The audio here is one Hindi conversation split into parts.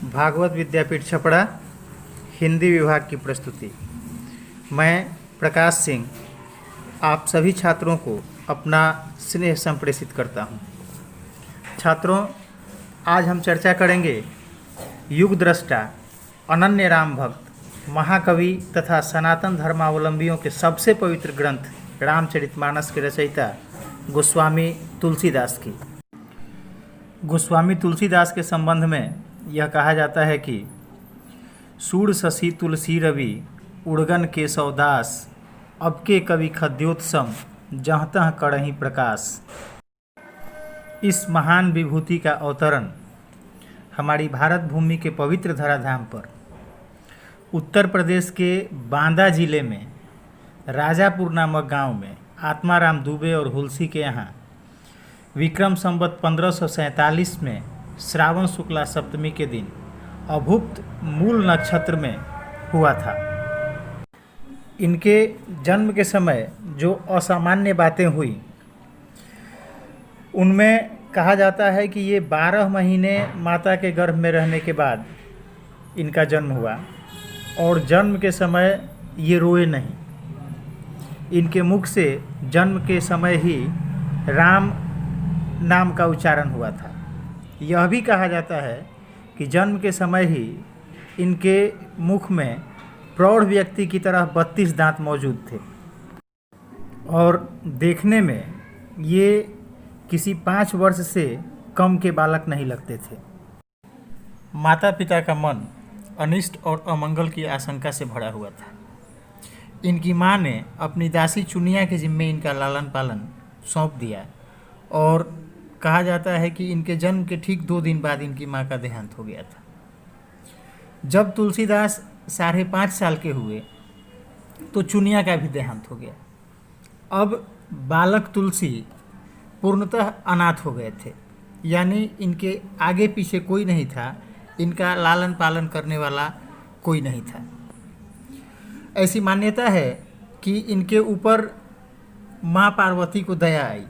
भागवत विद्यापीठ छपरा हिंदी विभाग की प्रस्तुति। मैं प्रकाश सिंह आप सभी छात्रों को अपना स्नेह संप्रेषित करता हूं। छात्रों, आज हम चर्चा करेंगे युग दृष्टा, अनन्य राम भक्त, महाकवि तथा सनातन धर्मावलंबियों के सबसे पवित्र ग्रंथ रामचरितमानस के रचयिता गोस्वामी तुलसीदास की। गोस्वामी तुलसीदास के संबंध में यह कहा जाता है कि सूर शशि तुलसी रवि उड़गन केशव दास, अब के कवि खद्योत्सम जहाँ तहाँ करहीं प्रकाश। इस महान विभूति का अवतरण हमारी भारत भूमि के पवित्र धराधाम पर उत्तर प्रदेश के बांदा जिले में राजापुर नामक गांव में आत्माराम दुबे और हुलसी के यहाँ विक्रम संवत 1547 में श्रावण शुक्ला सप्तमी के दिन अभुक्त मूल नक्षत्र में हुआ था। इनके जन्म के समय जो असामान्य बातें हुई उनमें कहा जाता है कि ये 12 महीने माता के गर्भ में रहने के बाद इनका जन्म हुआ और जन्म के समय ये रोए नहीं। इनके मुख से जन्म के समय ही राम नाम का उच्चारण हुआ था। यह भी कहा जाता है कि जन्म के समय ही इनके मुख में प्रौढ़ व्यक्ति की तरह 32 दांत मौजूद थे और देखने में ये किसी 5 वर्ष से कम के बालक नहीं लगते थे। माता पिता का मन अनिष्ट और अमंगल की आशंका से भरा हुआ था। इनकी माँ ने अपनी दासी चुनिया के जिम्मे इनका लालन पालन सौंप दिया और कहा जाता है कि इनके जन्म के ठीक 2 दिन बाद इनकी माँ का देहांत हो गया था। जब तुलसीदास 5.5 साल के हुए तो चुनिया का भी देहांत हो गया। अब बालक तुलसी पूर्णतः अनाथ हो गए थे, यानी इनके आगे पीछे कोई नहीं था, इनका लालन पालन करने वाला कोई नहीं था। ऐसी मान्यता है कि इनके ऊपर माँ पार्वती को दया आई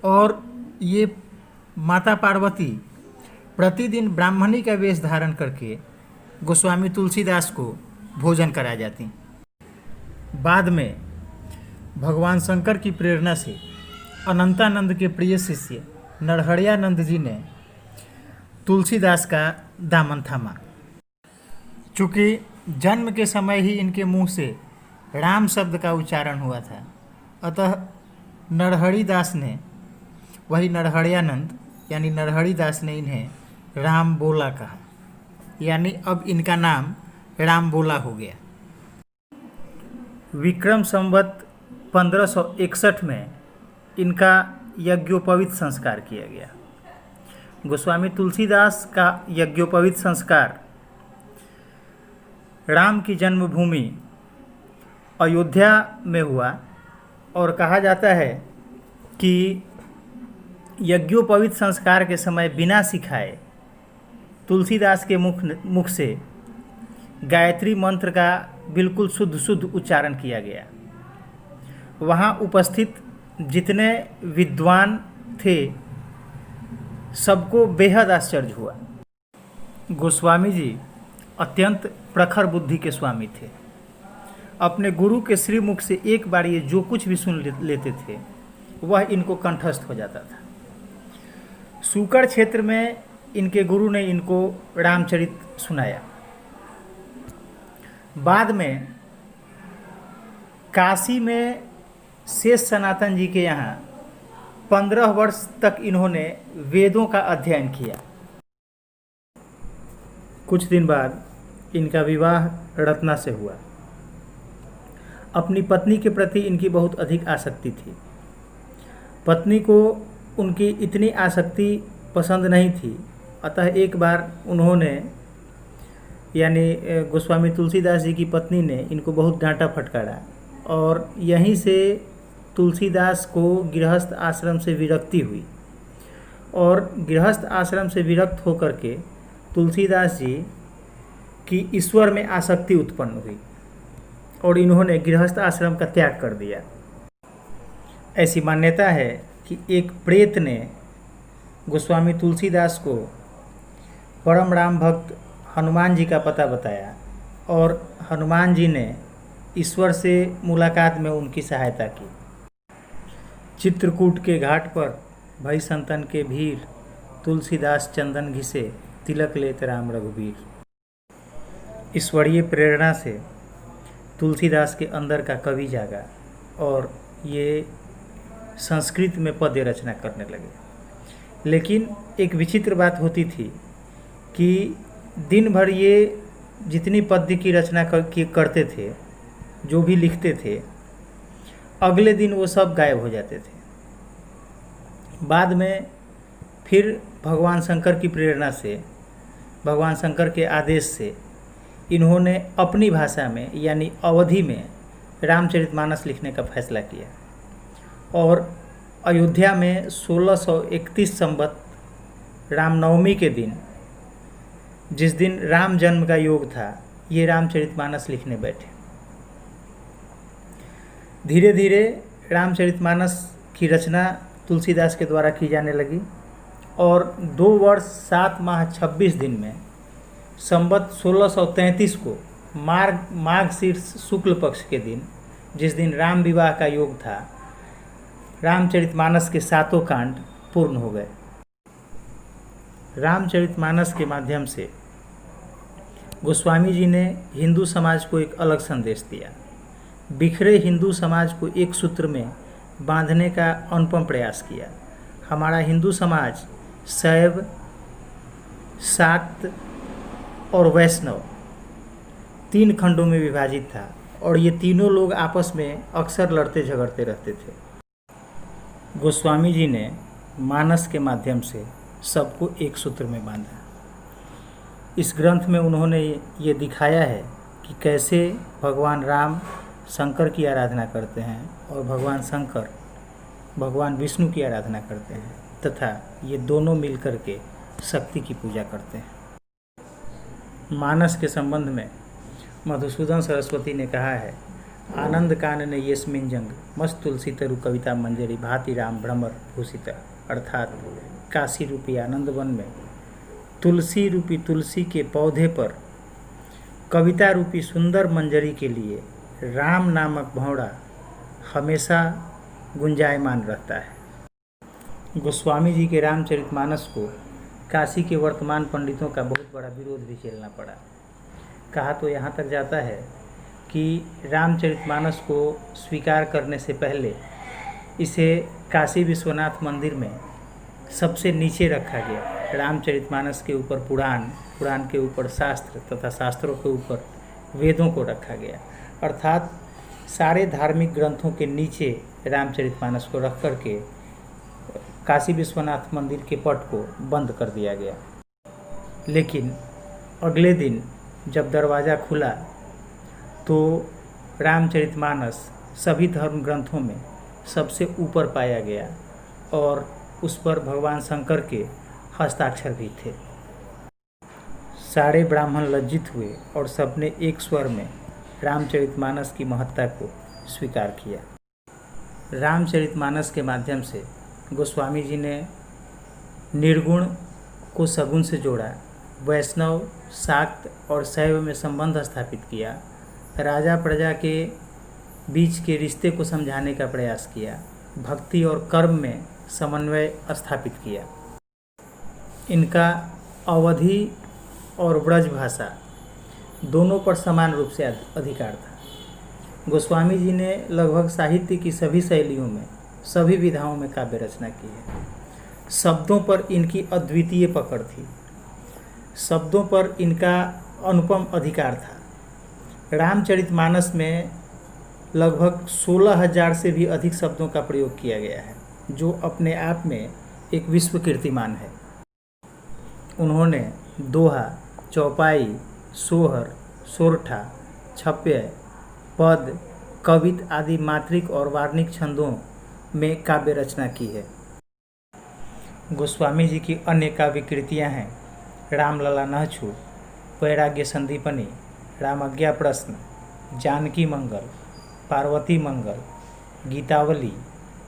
और ये माता पार्वती प्रतिदिन ब्राह्मणी का वेश धारण करके गोस्वामी तुलसीदास को भोजन करा जाती। बाद में भगवान शंकर की प्रेरणा से अनंतानंद के प्रिय शिष्य नरहरियानंद जी ने तुलसीदास का दामन थामा। चूँकि जन्म के समय ही इनके मुंह से राम शब्द का उच्चारण हुआ था, अतः नरहरिदास ने, वही नरहरियानंद यानी नरहरिदास ने इन्हें राम बोला कहा, यानी अब इनका नाम राम बोला हो गया। विक्रम संवत 1561 में इनका यज्ञोपवीत संस्कार किया गया। गोस्वामी तुलसीदास का यज्ञोपवीत संस्कार राम की जन्मभूमि अयोध्या में हुआ और कहा जाता है कि यज्ञोपवीत संस्कार के समय बिना सिखाए तुलसीदास के मुख से गायत्री मंत्र का बिल्कुल शुद्ध उच्चारण किया गया। वहाँ उपस्थित जितने विद्वान थे सबको बेहद आश्चर्य हुआ। गोस्वामी जी अत्यंत प्रखर बुद्धि के स्वामी थे। अपने गुरु के श्रीमुख से एक बार ये जो कुछ भी सुन लेते थे वह इनको कंठस्थ हो जाता था। सूकड़ क्षेत्र में इनके गुरु ने इनको रामचरित सुनाया। बाद में काशी में शेष सनातन जी के यहाँ 15 वर्ष तक इन्होंने वेदों का अध्ययन किया। कुछ दिन बाद इनका विवाह रत्ना से हुआ। अपनी पत्नी के प्रति इनकी बहुत अधिक आसक्ति थी। पत्नी को उनकी इतनी आसक्ति पसंद नहीं थी, अतः एक बार उन्होंने, यानी गोस्वामी तुलसीदास जी की पत्नी ने इनको बहुत डांटा फटकारा और यहीं से तुलसीदास को गृहस्थ आश्रम से विरक्ति हुई और गृहस्थ आश्रम से विरक्त होकर के तुलसीदास जी की ईश्वर में आसक्ति उत्पन्न हुई और इन्होंने गृहस्थ आश्रम का त्याग कर दिया। ऐसी मान्यता है कि एक प्रेत ने गोस्वामी तुलसीदास को परम राम भक्त हनुमान जी का पता बताया और हनुमान जी ने ईश्वर से मुलाकात में उनकी सहायता की। चित्रकूट के घाट पर भई संतन के भीर, तुलसीदास चंदन घिसे, तिलक लेत राम रघुबीर। ईश्वरीय प्रेरणा से तुलसीदास के अंदर का कवि जागा और ये संस्कृत में पद्य रचना करने लगे। लेकिन एक विचित्र बात होती थी कि दिन भर ये जितनी पद्य की रचना करते थे, जो भी लिखते थे, अगले दिन वो सब गायब हो जाते थे। बाद में फिर भगवान शंकर की प्रेरणा से, भगवान शंकर के आदेश से इन्होंने अपनी भाषा में यानी अवधी में रामचरितमानस लिखने का फैसला किया और अयोध्या में 1631 संवत रामनवमी के दिन, जिस दिन राम जन्म का योग था, ये रामचरितमानस लिखने बैठे। धीरे धीरे रामचरितमानस की रचना तुलसीदास के द्वारा की जाने लगी और 2 वर्ष 7 माह 26 दिन में संवत 1633 को माघ शुक्ल पक्ष के दिन, जिस दिन राम विवाह का योग था, रामचरितमानस के 7 कांड पूर्ण हो गए। रामचरितमानस के माध्यम से गोस्वामी जी ने हिंदू समाज को एक अलग संदेश दिया। बिखरे हिंदू समाज को एक सूत्र में बांधने का अनुपम प्रयास किया। हमारा हिंदू समाज शैव, शाक्त और वैष्णव 3 खंडों में विभाजित था और ये तीनों लोग आपस में अक्सर लड़ते झगड़ते रहते थे। गोस्वामी जी ने मानस के माध्यम से सबको एक सूत्र में बांधा। इस ग्रंथ में उन्होंने ये दिखाया है कि कैसे भगवान राम शंकर की आराधना करते हैं और भगवान शंकर भगवान विष्णु की आराधना करते हैं तथा ये दोनों मिलकर के शक्ति की पूजा करते हैं। मानस के संबंध में मधुसूदन सरस्वती ने कहा है, आनंद कानन येस्मिन जंग मस्त तुलसी तरु कविता मंजरी भाति राम भ्रमर भूषित। अर्थात काशी रूपी आनंद वन में तुलसी रूपी तुलसी के पौधे पर कविता रूपी सुंदर मंजरी के लिए राम नामक भौंरा हमेशा गुंजायमान रहता है। गोस्वामी जी के रामचरितमानस को काशी के वर्तमान पंडितों का बहुत बड़ा विरोध भी झेलना पड़ा। कहा तो यहाँ तक जाता है कि रामचरितमानस को स्वीकार करने से पहले इसे काशी विश्वनाथ मंदिर में सबसे नीचे रखा गया। रामचरितमानस के ऊपर पुराण, पुराण के ऊपर शास्त्र तथा शास्त्रों के ऊपर वेदों को रखा गया। अर्थात सारे धार्मिक ग्रंथों के नीचे रामचरितमानस को रख करके काशी विश्वनाथ मंदिर के पट को बंद कर दिया गया। लेकिन अगले दिन जब दरवाज़ा खुला तो रामचरितमानस सभी धर्म ग्रंथों में सबसे ऊपर पाया गया और उस पर भगवान शंकर के हस्ताक्षर भी थे। सारे ब्राह्मण लज्जित हुए और सबने एक स्वर में रामचरितमानस की महत्ता को स्वीकार किया। रामचरितमानस के माध्यम से गोस्वामी जी ने निर्गुण को सगुण से जोड़ा, वैष्णव, शाक्त और शैव में संबंध स्थापित किया, राजा प्रजा के बीच के रिश्ते को समझाने का प्रयास किया, भक्ति और कर्म में समन्वय स्थापित किया। इनका अवधी और ब्रज भाषा दोनों पर समान रूप से अधिकार था। गोस्वामी जी ने लगभग साहित्य की सभी शैलियों में, सभी विधाओं में काव्य रचना की है। शब्दों पर इनकी अद्वितीय पकड़ थी, शब्दों पर इनका अनुपम अधिकार था। रामचरितमानस में लगभग 16,000 से भी अधिक शब्दों का प्रयोग किया गया है, जो अपने आप में एक विश्व कीर्तिमान है। उन्होंने दोहा, चौपाई, सोहर, सोरठा, छप्य, पद, कवित आदि मात्रिक और वार्णिक छंदों में काव्य रचना की है। गोस्वामी जी की अन्य काव्य कृतियाँ हैं रामलला नहछू, वैराग्य संदीपनी, रामज्ञा प्रश्न, जानकी मंगल, पार्वती मंगल, गीतावली,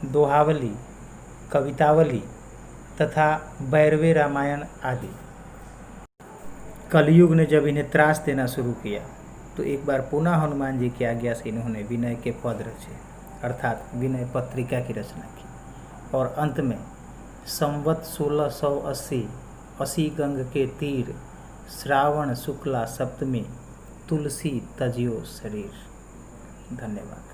दोहावली, कवितावली तथा भैरवे रामायण आदि। कलयुग ने जब इन्हें त्रास देना शुरू किया तो एक बार पुनः हनुमान जी की आज्ञा से इन्होंने विनय के पद रचे, अर्थात विनय पत्रिका की रचना की। और अंत में संवत 1680 गंग के तीर, श्रावण शुक्ला सप्तमी, तुलसी तजियो शरीर। धन्यवाद।